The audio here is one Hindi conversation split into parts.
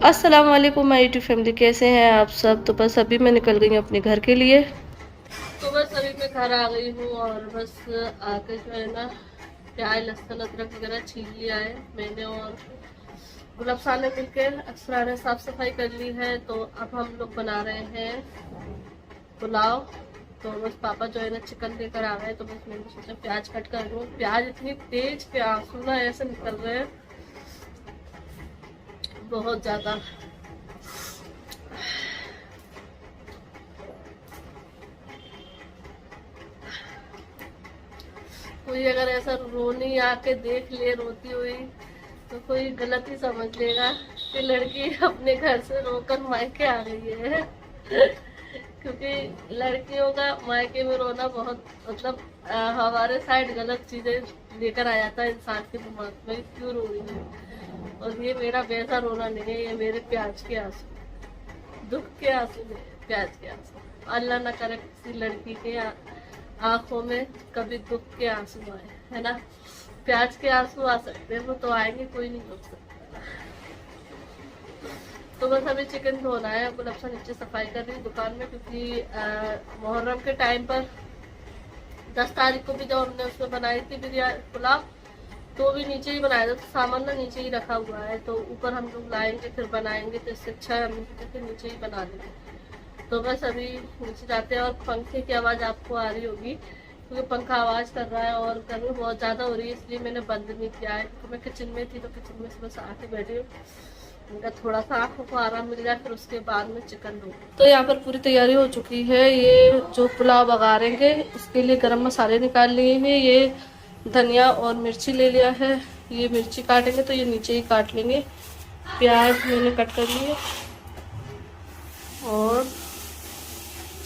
अस्सलाम वालेकुम माय यूट्यूब फैमिली, कैसे हैं आप सब। तो बस अभी मैं निकल गई हूँ अपने घर के लिए। तो बस अभी मैं घर आ गई हूँ और बस आके जो है ना प्याज लहसुन अदरक वगैरह छील लिया है मैंने और गुलाबसा ने मिलकर अक्सरा ने साफ सफाई कर ली है। तो अब हम लोग बना रहे हैं पुलाव। तो बस पापा जो है ना चिकन लेकर आ गए, तो बस मैंने सोचा प्याज कट कर लूँ। प्याज इतनी तेज के आंसू ना ऐसे निकल रहे हैं बहुत ज्यादा। कोई अगर ऐसा रोनी आके देख ले रोती हुई तो कोई गलत ही समझ लेगा कि लड़की अपने घर से रोकर मायके आ गई है। क्योंकि लड़कियों का मायके में रोना बहुत मतलब हमारे साइड गलत चीजें लेकर आ जाता है इंसान के दिमाग में, क्यों रो रही है। और ये मेरा वैसा रोना नहीं है, ये मेरे प्याज के आंसू, दुख के आंसू, प्याज के आंसू। अल्लाह ना करे किसी लड़की के आंखों में कभी दुख के आंसू आए, है ना। प्याज के आंसू आ सकते हैं, वो तो आएंगे, कोई नहीं रोक सकता। तो बस अभी चिकन धोना है। गुलाबसा नीचे सफाई कर रही है दुकान में, क्योंकि मुहर्रम के टाइम पर 10 तारीख को भी जब हमने उसमें बनाई थी बिरयानी पुलाव, तो भी नीचे ही बनाया था। तो सामान ना नीचे ही रखा हुआ है, तो ऊपर हम लोग लाएंगे फिर बनाएंगे, तो इससे अच्छा है हम नीचे ही बना देंगे। तो बस अभी नीचे जाते हैं। और पंखे की आवाज़ आपको आ रही होगी क्योंकि पंखा आवाज़ कर रहा है और गर्मी बहुत ज़्यादा हो रही है, इसलिए मैंने बंद नहीं किया है। तो मैं किचन में थी, तो किचन में से बस आके बैठी हूँ। उनका थोड़ा सा आँखों को आराम मिल जाए, फिर उसके बाद में चिकन लूँ। तो यहाँ पर पूरी तैयारी हो चुकी है। ये जो पुलाव बघारेंगे इसके लिए गरम मसाले निकाल लिए हैं। ये धनिया और मिर्ची ले लिया है। ये मिर्ची काटेंगे तो ये नीचे ही काट लेंगे। प्याज मैंने कट कर लिए और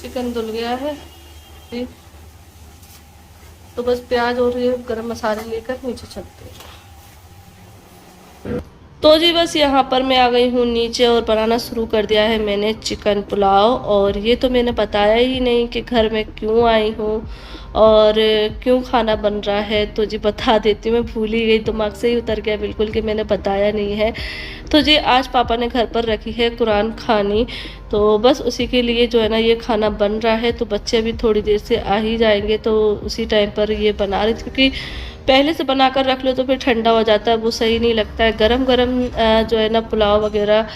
चिकन धुल गया है। तो बस प्याज और ये गरम मसाले लेकर नीचे चलते हैं। तो जी बस यहाँ पर मैं आ गई हूँ नीचे और बनाना शुरू कर दिया है मैंने चिकन पुलाव। और ये तो मैंने बताया ही नहीं कि घर में क्यों आई हूँ और क्यों खाना बन रहा है। तो जी बता देती हूँ, मैं भूल ही गई, दिमाग से ही उतर गया बिल्कुल कि मैंने बताया नहीं है। तो जी आज पापा ने घर पर रखी है कुरान खानी, तो बस उसी के लिए जो है ना ये खाना बन रहा है। तो बच्चे अभी थोड़ी देर से आ ही जाएंगे, तो उसी टाइम पर ये बना रही थी। क्योंकि पहले से बना कर रख लो तो फिर ठंडा हो जाता है, वो सही नहीं लगता है। गरम गरम जो है ना पुलाव वगैरह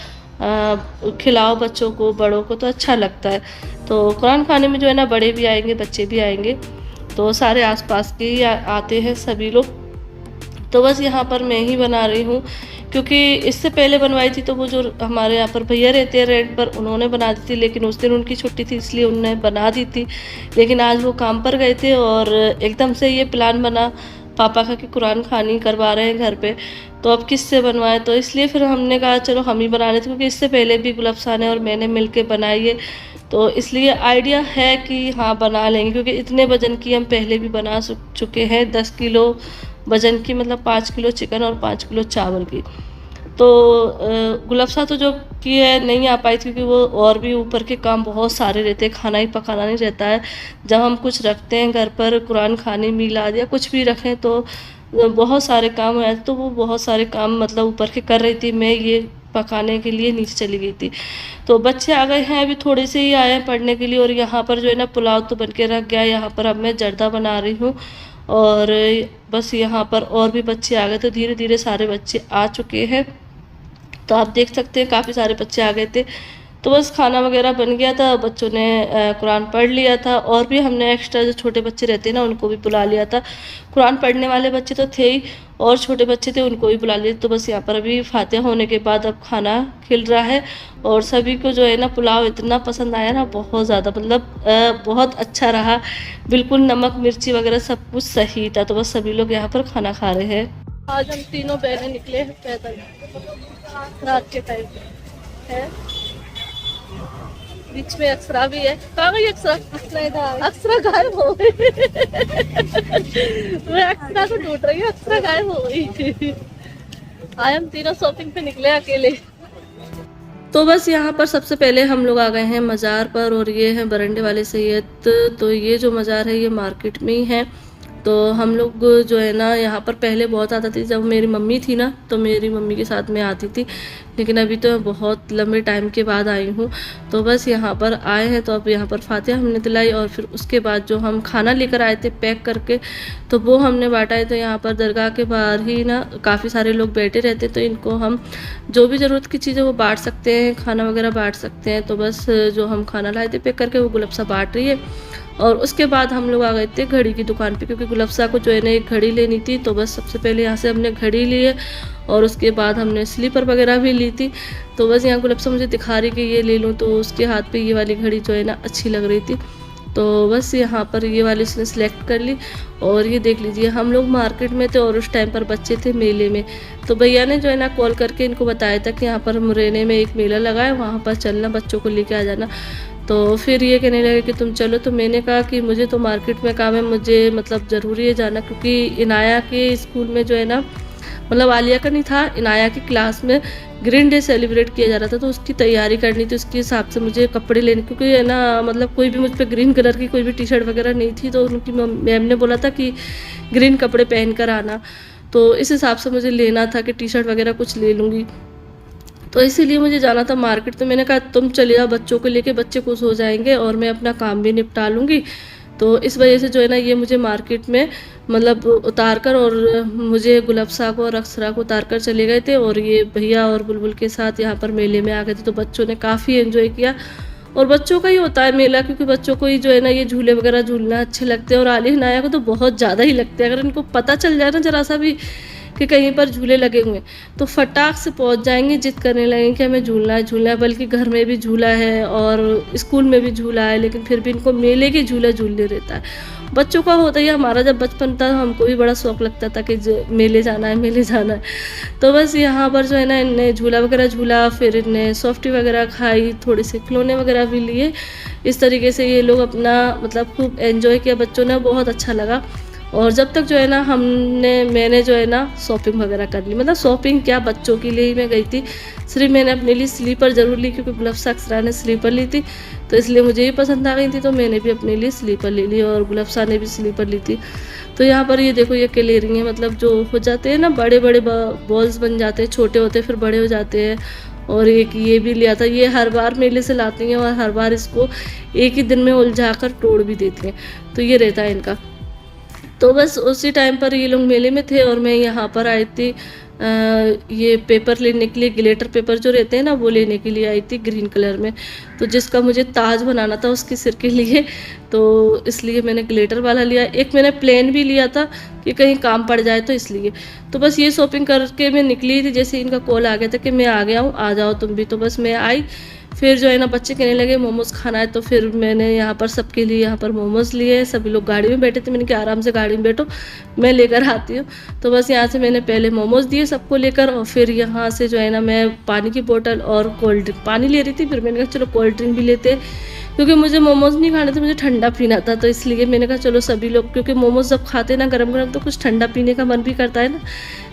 खिलाओ बच्चों को, बड़ों को तो अच्छा लगता है। तो कुरान खाने में जो है ना बड़े भी आएंगे बच्चे भी आएंगे, तो सारे आसपास के ही आते हैं सभी लोग। तो बस यहाँ पर मैं ही बना रही हूँ, क्योंकि इससे पहले बनवाई थी तो वो जो हमारे यहाँ पर भैया रहते हैं रेंट पर, उन्होंने बना दी थी। लेकिन उस दिन उनकी छुट्टी थी इसलिए उन्होंने बना दी थी। लेकिन आज वो काम पर गए थे और एकदम से ये प्लान बना पापा का कि कुरान खानी करवा रहे हैं घर पे, तो अब किससे बनवाएं। तो इसलिए फिर हमने कहा चलो हम ही बना लेते, क्योंकि इससे पहले भी गुलाबसा ने और मैंने मिल के बनाई है। तो इसलिए आइडिया है कि हाँ बना लेंगे, क्योंकि इतने वजन की हम पहले भी बना चुके हैं। 10 किलो वजन की, मतलब 5 किलो चिकन और 5 किलो चावल की। तो गुलाबसा तो जो की है नहीं आ पाई थी, क्योंकि वो और भी ऊपर के काम बहुत सारे रहते हैं, खाना ही पकाना नहीं रहता है। जब हम कुछ रखते हैं घर पर कुरान खाने मिलाद या कुछ भी रखें तो बहुत सारे काम हो जाते, तो वो बहुत सारे काम मतलब ऊपर के कर रही थी, मैं ये पकाने के लिए नीचे चली गई थी। तो बच्चे आ गए हैं, अभी थोड़े से ही आए हैं पढ़ने के लिए। और यहाँ पर जो है ना पुलाव तो बन के रख गया है। यहाँ पर अब मैं जर्दा बना रही हूँ और बस यहाँ पर और भी बच्चे आ गए, तो धीरे धीरे सारे बच्चे आ चुके हैं। तो आप देख सकते हैं काफ़ी सारे बच्चे आ गए थे। तो बस खाना वगैरह बन गया था, बच्चों ने कुरान पढ़ लिया था। और भी हमने एक्स्ट्रा जो छोटे बच्चे रहते हैं ना उनको भी बुला लिया था। कुरान पढ़ने वाले बच्चे तो थे ही और छोटे बच्चे थे उनको भी बुला लिया। तो बस यहाँ पर अभी फातिहा होने के बाद अब खाना खिल रहा है। और सभी को जो है ना पुलाव इतना पसंद आया ना, बहुत ज़्यादा, मतलब बहुत अच्छा रहा। बिल्कुल नमक मिर्ची वगैरह सब कुछ सही था। तो बस सभी लोग यहाँ पर खाना खा रहे हैं। आज हम तीनों बहनें निकले हैं पैदल रात के टाइम है। बीच में अक्सरा भी है। कहाँ गई अक्सरा? अक्सरा गायब हो गई। मैं अक्सरा को ढूंढ रही हूँ, अक्सरा गायब हो गई। आज हम तीनों शॉपिंग पे निकले अकेले। तो बस यहाँ पर सबसे पहले हम लोग आ गए हैं मज़ार पर, और ये है बरंडे वाले सैयद। तो ये जो मज़ार है ये मार्केट में ही है। तो हम लोग जो है ना यहाँ पर पहले बहुत आता थी, जब मेरी मम्मी थी ना तो मेरी मम्मी के साथ में आती थी। लेकिन अभी तो मैं बहुत लंबे टाइम के बाद आई हूँ। तो बस यहाँ पर आए हैं, तो अब यहाँ पर फातिहा हमने दिलाई और फिर उसके बाद जो हम खाना लेकर आए थे पैक करके, तो वो हमने बाँटा है। तो यहाँ पर दरगाह के बाहर ही ना काफ़ी सारे लोग बैठे रहते, तो इनको हम जो भी ज़रूरत की चीज़ें वो बाँट सकते हैं, खाना वगैरह बाँट सकते हैं। तो बस जो हम खाना लाए थे पैक करके वो गुलफ्सा बाँट रही है। और उसके बाद हम लोग आ गए थे घड़ी की दुकान पे, क्योंकि गुलफ्सा को जो है ना एक घड़ी लेनी थी। तो बस सबसे पहले यहाँ से हमने घड़ी ली है और उसके बाद हमने स्लीपर वगैरह भी ली थी। तो बस यहाँ गुलफ्सा मुझे दिखा रही कि ये ले लूँ, तो उसके हाथ पे ये वाली घड़ी जो है ना अच्छी लग रही थी। तो बस यहाँ पर ये वाली उसने सेलेक्ट कर ली। और ये देख लीजिए, हम लोग मार्केट में थे और उस टाइम पर बच्चे थे मेले में। तो भैया ने जो है ना कॉल करके इनको बताया था कि यहाँ पर मुरैना में एक मेला लगा है, वहाँ पर चलना, बच्चों को लेके आ जाना। तो फिर ये कहने लगे कि तुम चलो। तो मैंने कहा कि मुझे तो मार्केट में काम है, मुझे मतलब ज़रूरी है जाना, क्योंकि इनाया के स्कूल में जो है ना, मतलब आलिया का नहीं था, इनाया की क्लास में ग्रीन डे सेलिब्रेट किया जा रहा था, तो उसकी तैयारी करनी थी। उसके हिसाब से मुझे कपड़े लेने, क्योंकि है ना मतलब कोई भी मुझ पर ग्रीन कलर की कोई भी टी शर्ट वगैरह नहीं थी। तो उनकी मैम ने बोला था कि ग्रीन कपड़े पहन कर आना, तो इस हिसाब से मुझे लेना था कि टी शर्ट वगैरह कुछ ले लूँगी। तो इसीलिए मुझे जाना था मार्केट। तो मैंने कहा तुम चले जाओ बच्चों को लेके, बच्चे खुश हो जाएंगे और मैं अपना काम भी निपटा लूँगी। तो इस वजह से जो है ना ये मुझे मार्केट में मतलब उतार कर, और मुझे गुलफ्सा को और अक्सरा को उतार कर चले गए थे। और ये भैया और बुलबुल के साथ यहाँ पर मेले में आ गए थे। तो बच्चों ने काफ़ी एंजॉय किया, और बच्चों का ही होता है मेला, क्योंकि बच्चों को ही जो है ना ये झूले वगैरह झूलना अच्छे लगते हैं। और आलिया नाया को तो बहुत ज़्यादा ही लगते हैं। अगर इनको पता चल जाए ना ज़रा सा भी कि कहीं पर झूले लगे हुए, तो फटाक से पहुंच जाएंगे, जिद करने लगेंगे कि हमें झूलना है झूलना है। बल्कि घर में भी झूला है और स्कूल में भी झूला है, लेकिन फिर भी इनको मेले के झूला झूलने रहता है। बच्चों का होता ही है, हमारा जब बचपन था हमको भी बड़ा शौक लगता था कि मेले जाना है, मेले जाना है। तो बस यहाँ पर जो है ना इनने झूला वगैरह झूला, फिर इनने सॉफ्टी वगैरह खाई, थोड़े से खिलौने वगैरह भी लिए। इस तरीके से ये लोग अपना मतलब खूब एंजॉय किया, बच्चों ने, बहुत अच्छा लगा। और जब तक जो है ना मैंने जो है ना शॉपिंग वगैरह कर ली, मतलब शॉपिंग क्या, बच्चों के लिए ही मैं गई थी। सिर्फ मैंने अपने लिए स्लीपर ज़रूर ली, क्योंकि गुलफ्सा अक्सरा ने स्लीपर ली थी, तो इसलिए मुझे भी पसंद आ गई थी। तो मैंने भी अपने लिए स्लीपर ले ली और गुलफ्सा ने भी स्लीपर ली थी। तो यहाँ पर ये देखो, ये क्या ले रही हैं, मतलब जो हो जाते हैं ना बड़े बड़े बॉल्स बन जाते हैं, छोटे होते हैं फिर बड़े हो जाते हैं। और एक ये भी लिया था, ये हर बार मेले से लाती हैं और हर बार इसको एक ही दिन में उलझा कर तोड़ भी देती हैं। तो ये रहता है इनका। तो बस उसी टाइम पर ये लोग मेले में थे और मैं यहाँ पर आई थी ये पेपर लेने के लिए, ग्लिटर पेपर जो रहते हैं ना वो लेने के लिए आई थी ग्रीन कलर में। तो जिसका मुझे ताज बनाना था उसके सिर के लिए, तो इसलिए मैंने ग्लिटर वाला लिया। एक मैंने प्लेन भी लिया था कि कहीं काम पड़ जाए, तो इसलिए। तो बस ये शॉपिंग करके मैं निकली थी, जैसे इनका कॉल आ गया था कि मैं आ गया हूँ, आ जाओ तुम भी। तो बस मैं आई। फिर जो है ना बच्चे कहने लगे मोमोज़ खाना है, तो फिर मैंने यहाँ पर सबके लिए यहाँ पर मोमोज़ लिए। सभी लोग गाड़ी में बैठे थे, मैंने कहा आराम से गाड़ी में बैठो, मैं लेकर आती हूँ। तो बस यहाँ से मैंने पहले मोमोज़ दिए सबको लेकर, और फिर यहाँ से जो है ना मैं पानी की बोतल और कोल्ड ड्रिंक, पानी ले रही थी, फिर मैंने कहा चलो कोल्ड ड्रिंक भी लेते, क्योंकि मुझे मोमोज़ नहीं खाने थे, मुझे ठंडा पीना था। तो इसलिए मैंने कहा चलो सभी लोग, क्योंकि मोमोज़ जब खाते ना गरम गरम तो कुछ ठंडा पीने का मन भी करता है ना,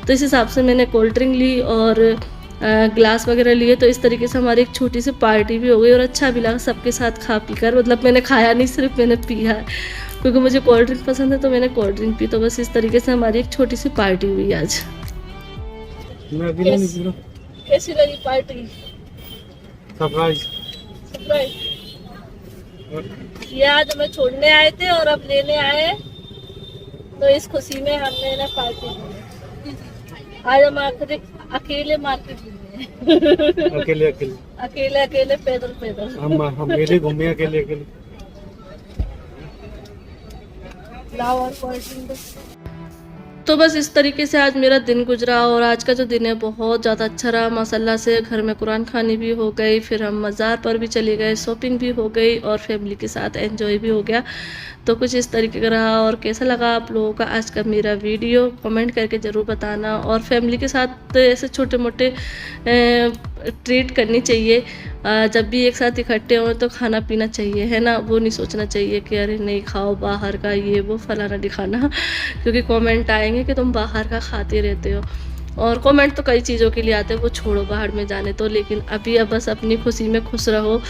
तो इस हिसाब से मैंने कोल्ड ड्रिंक ली और ग्लास वगैरह लिए। तो इस तरीके से हमारी एक छोटी सी पार्टी भी हो गई और अच्छा भी लगा सबके साथ खा पी कर। मतलब मैंने खाया नहीं, सिर्फ मैंने पिया है, क्योंकि मुझे कोल्ड ड्रिंक पसंद है, तो मैंने कोल्ड ड्रिंक पी। तो बस इस तरीके से हमारी एक छोटी सी पार्टी हुई आज। कैसी लगी पार्टी? सरप्राइज। ये आज हमें छोड़ने आए थे और अब लेने आए, तो इस खुशी में हमने ना पार्टी की। आज हम अकेले मार्केट घूमे, अकेले पैदल हम मेले घूमे अकेले। लाओ और तो बस इस तरीके से आज मेरा दिन गुजरा। और आज का जो दिन है बहुत ज़्यादा अच्छा रहा माशाल्लाह से। घर में कुरान खानी भी हो गई, फिर हम मज़ार पर भी चले गए, शॉपिंग भी हो गई और फैमिली के साथ एंजॉय भी हो गया। तो कुछ इस तरीके का रहा। और कैसा लगा आप लोगों का आज का मेरा वीडियो, कमेंट करके ज़रूर बताना। और फैमिली के साथ ऐसे छोटे मोटे ट्रीट करनी चाहिए। जब भी एक साथ इकट्ठे हों तो खाना पीना चाहिए, है ना। वो नहीं सोचना चाहिए कि अरे नहीं खाओ बाहर का, ये वो फलाना दिखाना, क्योंकि कमेंट आएंगे कि तुम बाहर का खाते रहते हो। और कमेंट तो कई चीज़ों के लिए आते हैं, वो छोड़ो बाहर में जाने तो। लेकिन अभी अब बस अपनी खुशी में खुश रहो।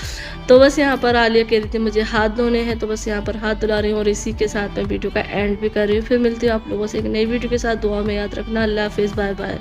तो बस यहाँ पर आलिया कह रही थी मुझे हाथ धोने हैं, तो बस यहाँ पर हाथ धुला रही हूँ। और इसी के साथ मैं वीडियो का एंड भी कर रही हूँ। फिर मिलती हूँ आप लोगों से एक नई वीडियो के साथ। दुआ में याद रखना। अल्लाह हाफिज़, बाय बाय।